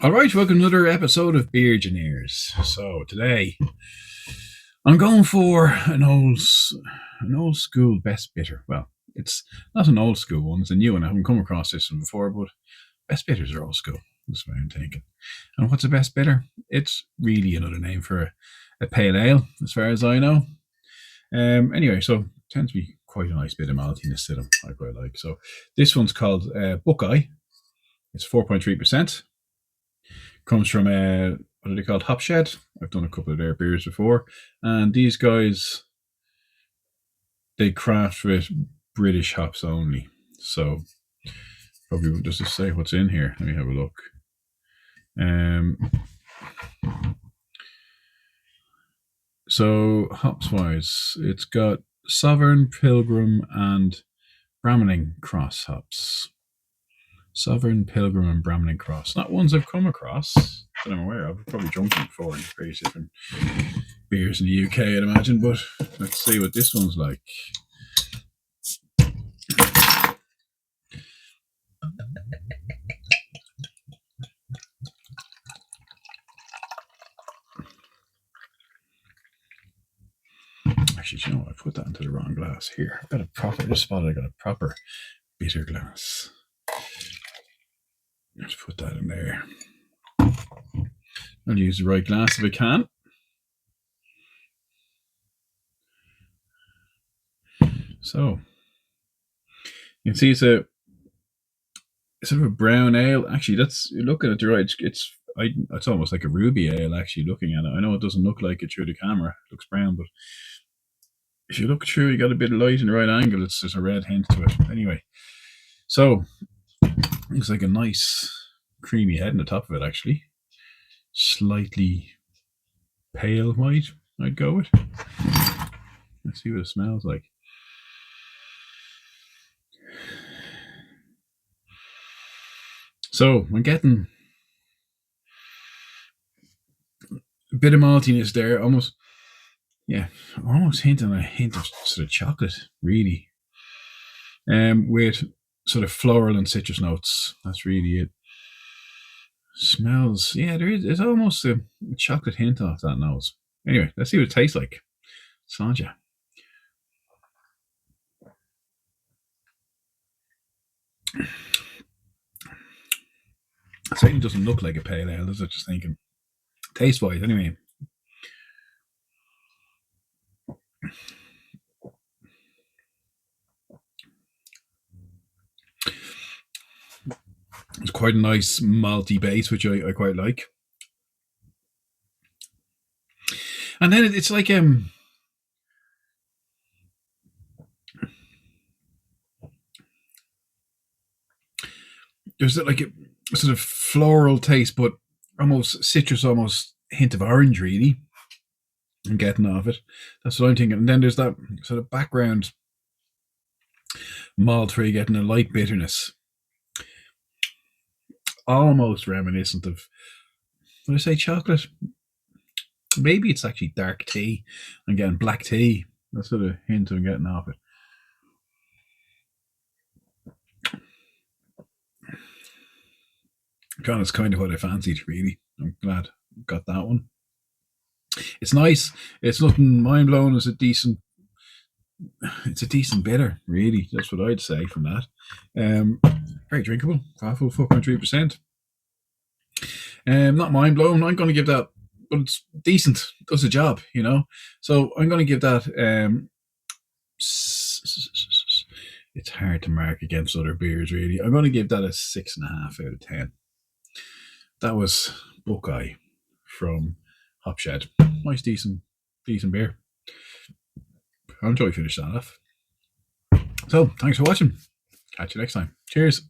All right, welcome to another episode of Beer-Gineers. So today I'm going for an old school best bitter. Well, it's not an old school one; it's a new one. I haven't come across this one before, but best bitters are old school. That's what I'm thinking. And what's a best bitter? It's really another name for a pale ale, as far as I know. Anyway, so it tends to be quite a nice bit of maltiness to them. I quite like. So this one's called Buckeye. It's 4.3%. Comes from what are they called? Hop Shed. I've done a couple of their beers before, and these guys they craft with British hops only. So probably does this say what's in here? Let me have a look. So hops wise, it's got Sovereign, Pilgrim, and Brahmaning Cross hops. Sovereign, Pilgrim, and Brahmaning Cross. Not ones I've come across that I'm aware of. I've probably drunk them before in various different beers in the UK, I'd imagine. But let's see what this one's like. Actually, you know what? I put that into the wrong glass here. I got a proper, I just spotted I got a proper bitter glass. Let's put that in there. I'll use the right glass if I can. So you can see it's sort of a brown ale. Actually, that's you're looking at the right. It's almost like a ruby ale. Actually, looking at it, I know it doesn't look like it through the camera. It looks brown, but if you look through, you got a bit of light in the right angle. It's just a red hint to it. Anyway, so looks like a nice creamy head on the top of it. Actually, slightly pale white. I'd go with. Let's see what it smells like. So I'm getting a bit of maltiness there, almost hinting a hint of sort of chocolate, really. With sort of floral and citrus notes. That's really it. Smells, there's almost a chocolate hint off that nose. Anyway, let's see what it tastes like. Sanja. It certainly doesn't look like a pale ale, does it? Just thinking. Taste wise, anyway. It's quite a nice malty base, which I quite like. And then it's like there's like a sort of floral taste, but almost citrus, almost hint of orange, really. I'm getting off it. That's what I'm thinking. And then there's that sort of background malt where you're getting a light bitterness, almost reminiscent of, would I say chocolate? Maybe it's actually dark tea. I'm getting black tea. That's sort of hint I'm getting off it. God, it's kind of what I fancied, really. I'm glad I got that one. It's nice. It's nothing mind blowing. It's a decent bitter, really. That's what I'd say from that. Very drinkable. 4.3%. Not mind blowing. I'm going to give that, but it's decent. Does the job, you know. So I'm going to give that. It's hard to mark against other beers, really. I'm going to give that a 6.5 out of 10. That was Buckeye from Hop Shed. Nice, decent beer. I'll enjoy finishing that off. So, thanks for watching. Catch you next time. Cheers.